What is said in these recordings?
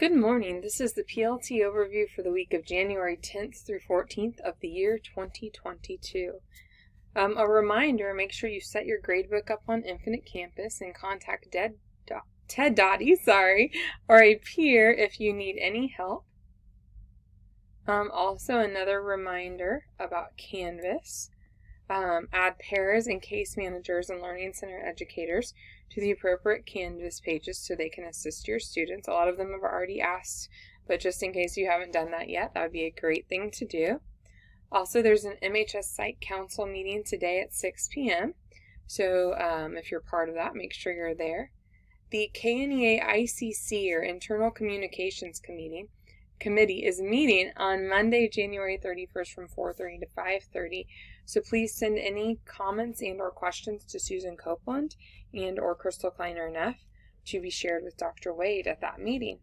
Good morning. This is the PLT overview for the week of January 10th through 14th of the year 2022. A reminder, make sure you set your gradebook up on Infinite Campus and contact Ted Dottie, or a peer if you need any help. Also, another reminder about Canvas. Add pairs and case managers and Learning Center educators to the appropriate Canvas pages so they can assist your students. A lot of them have already asked, but just in case you haven't done that yet, that would be a great thing to do. Also, there's an MHS Site Council meeting today at 6 p.m. So if you're part of that, make sure you're there. The KNEA ICC, or Internal Communications Committee is meeting on Monday, January 31st from 4:30 to 5:30. So please send any comments and or questions to Susan Copeland and or Crystal Kleiner-Neff to be shared with Dr. Wade at that meeting.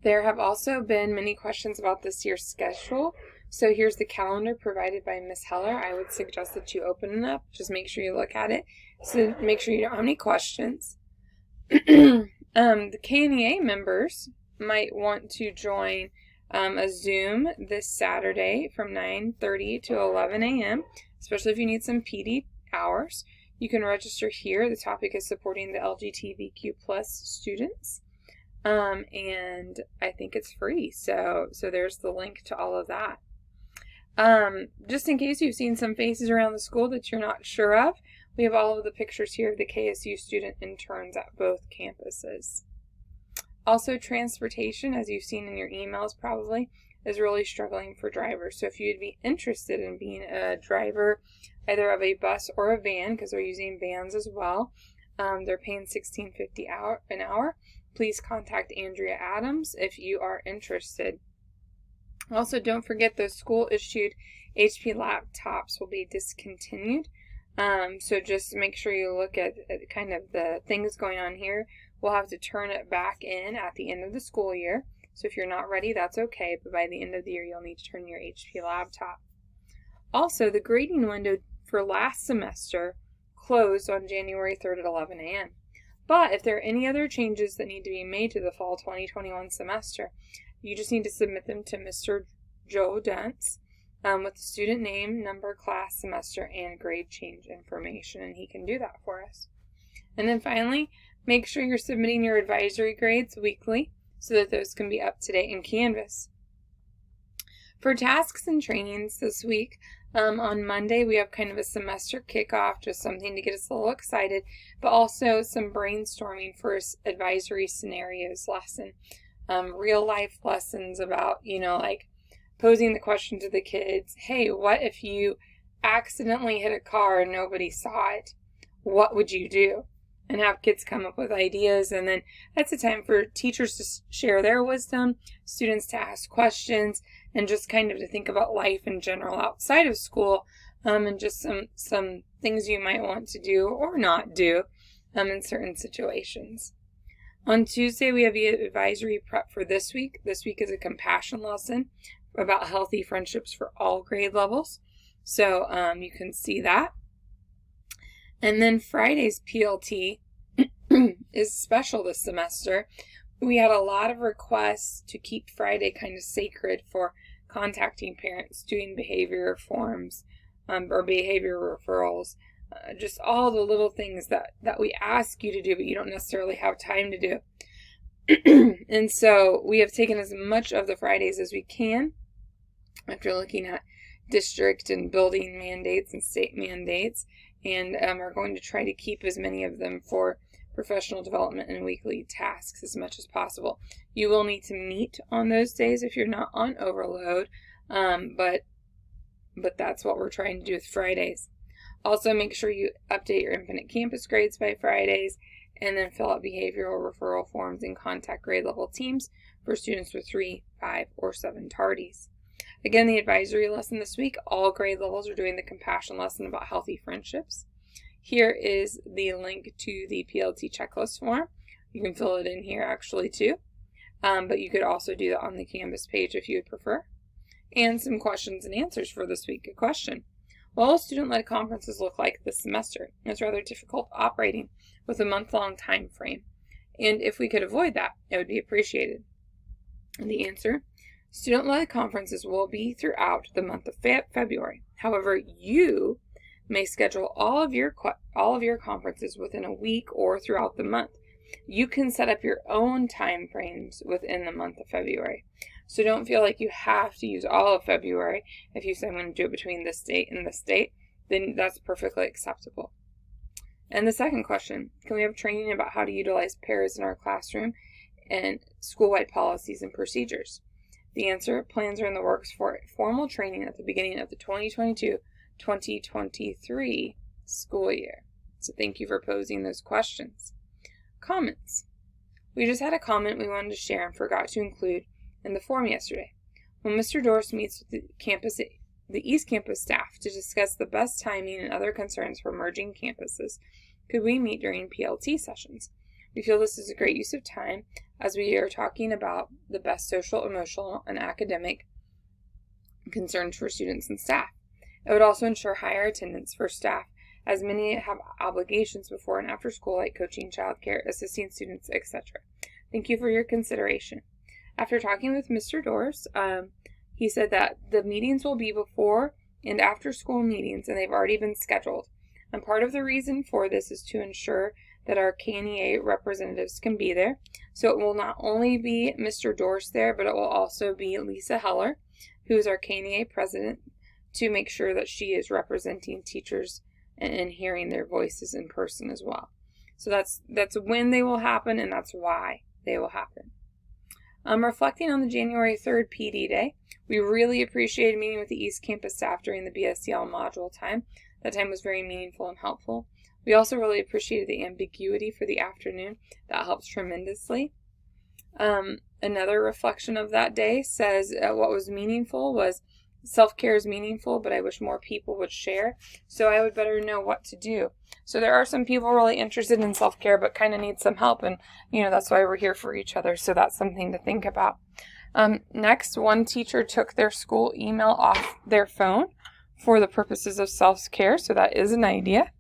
There have also been many questions about this year's schedule. So here's the calendar provided by Ms. Heller. I would suggest that you open it up. Just make sure you look at it. So make sure you don't have any questions. The KNEA members might want to join a Zoom this Saturday from 9:30 to 11 a.m., especially if you need some PD hours. You can register here. The topic is supporting the LGBTQ+ students, and I think it's free. So there's the link to all of that. Just in case you've seen some faces around the school that you're not sure of, we have all of the pictures here of the KSU student interns at both campuses. Also, transportation, as you've seen in your emails probably, is really struggling for drivers. So if you'd be interested in being a driver, either of a bus or a van, because they're using vans as well, they're paying $16.50 an hour. Please contact Andrea Adams if you are interested. Also, don't forget those school-issued HP laptops will be discontinued. So just make sure you look at kind of the things going on here. We'll have to turn it back in at the end of the school year. So if you're not ready, that's okay. But by the end of the year, you'll need to turn your HP laptop. Also, the grading window for last semester closed on January 3rd at 11 a.m. But if there are any other changes that need to be made to the fall 2021 semester, you just need to submit them to Mr. Joe Dentz with the student name, number, class, semester, and grade change information, and he can do that for us. And then finally, make sure you're submitting your advisory grades weekly so that those can be up to date in Canvas. For tasks and trainings this week, on Monday we have kind of a semester kickoff, just something to get us a little excited, but also some brainstorming for advisory scenarios lesson. Real life lessons about, like posing the question to the kids, hey, what if you accidentally hit a car and nobody saw it? What would you do? And have kids come up with ideas, and then that's a time for teachers to share their wisdom, students to ask questions, and just kind of to think about life in general outside of school, and just some things you might want to do or not do in certain situations. On Tuesday, we have the advisory prep for this week. This week is a compassion lesson about healthy friendships for all grade levels. So you can see that. And then Friday's PLT is special this semester. We had a lot of requests to keep Friday kind of sacred for contacting parents, doing behavior forms, or behavior referrals, just all the little things that we ask you to do, but you don't necessarily have time to do. And so we have taken as much of the Fridays as we can after looking at district and building mandates and state mandates, and are going to try to keep as many of them for professional development and weekly tasks as much as possible. You will need to meet on those days if you're not on overload, but that's what we're trying to do with Fridays. Also, make sure you update your Infinite Campus grades by Fridays, and then fill out behavioral referral forms and contact grade level teams for students with 3, 5, or 7 tardies. Again, the advisory lesson this week, all grade levels are doing the compassion lesson about healthy friendships. Here is the link to the PLT checklist form. You can fill it in here actually too, but you could also do that on the Canvas page if you would prefer. And some questions and answers for this week. A question: what will student-led conferences look like this semester? It's rather difficult operating with a month-long time frame. And if we could avoid that, it would be appreciated. And the answer, student-led conferences will be throughout the month of February. However, you may schedule all of your conferences within a week or throughout the month. You can set up your own time frames within the month of February. So don't feel like you have to use all of February. If you say I'm going to do it between this date and this date, then that's perfectly acceptable. And the second question, can we have training about how to utilize pairs in our classroom and school-wide policies and procedures? The answer, plans are in the works for formal training at the beginning of the 2022-2023 school year. So thank you for posing those questions. Comments. We just had a comment we wanted to share and forgot to include in the form yesterday. When Mr. Dorse meets with the East Campus staff to discuss the best timing and other concerns for merging campuses, could we meet during PLT sessions? We feel this is a great use of time as we are talking about the best social, emotional, and academic concerns for students and staff. It would also ensure higher attendance for staff, as many have obligations before and after school like coaching, childcare, assisting students, etc. Thank you for your consideration. After talking with Mr. Dorse, he said that the meetings will be before and after school meetings, and they've already been scheduled. And part of the reason for this is to ensure that our KNEA representatives can be there. So it will not only be Mr. Dorse there, but it will also be Lisa Heller, who is our KNEA president, to make sure that she is representing teachers and hearing their voices in person as well. So that's when they will happen, and that's why they will happen. Reflecting on the January 3rd PD Day, we really appreciated meeting with the East Campus staff during the BSCL module time. That time was very meaningful and helpful. We also really appreciated the ambiguity for the afternoon. That helps tremendously. Another reflection of that day says what was meaningful was self-care is meaningful, but I wish more people would share, so I would better know what to do. So there are some people really interested in self-care, but kind of need some help, and that's why we're here for each other, so that's something to think about. Next, one teacher took their school email off their phone for the purposes of self-care, so that is an idea.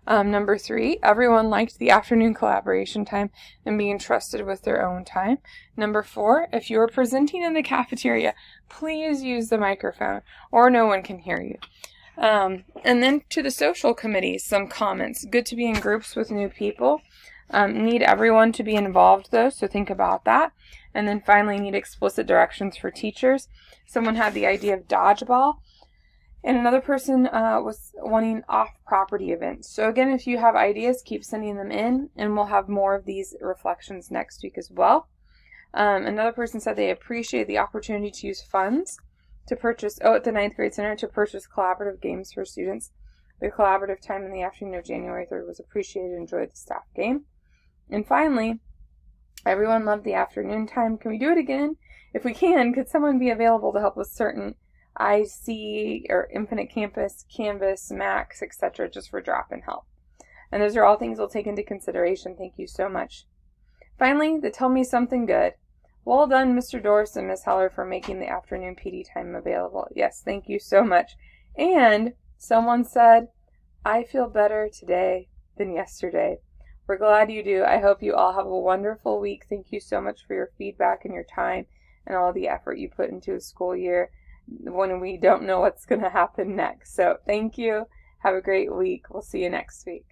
Number 3, everyone liked the afternoon collaboration time and being trusted with their own time. Number 4, if you are presenting in the cafeteria, please use the microphone or no one can hear you. And then to the social committees, some comments. Good to be in groups with new people. Need everyone to be involved though, so think about that. And then finally, need explicit directions for teachers. Someone had the idea of dodgeball. And another person was wanting off-property events. So again, if you have ideas, keep sending them in, and we'll have more of these reflections next week as well. Another person said they appreciate the opportunity to use funds to purchase, at the 9th grade center, to purchase collaborative games for students. The collaborative time in the afternoon of January 3rd was appreciated. Enjoyed the staff game. And finally, everyone loved the afternoon time. Can we do it again? If we can, could someone be available to help with certain IC or Infinite Campus, Canvas, Max, etc., just for drop-in help? And those are all things we'll take into consideration. Thank you so much. Finally, the Tell Me Something Good. Well done, Mr. Dorse and Ms. Heller, for making the afternoon PD time available. Yes, thank you so much. And someone said, I feel better today than yesterday. We're glad you do. I hope you all have a wonderful week. Thank you so much for your feedback and your time and all the effort you put into a school year when we don't know what's going to happen next. So thank you. Have a great week. We'll see you next week.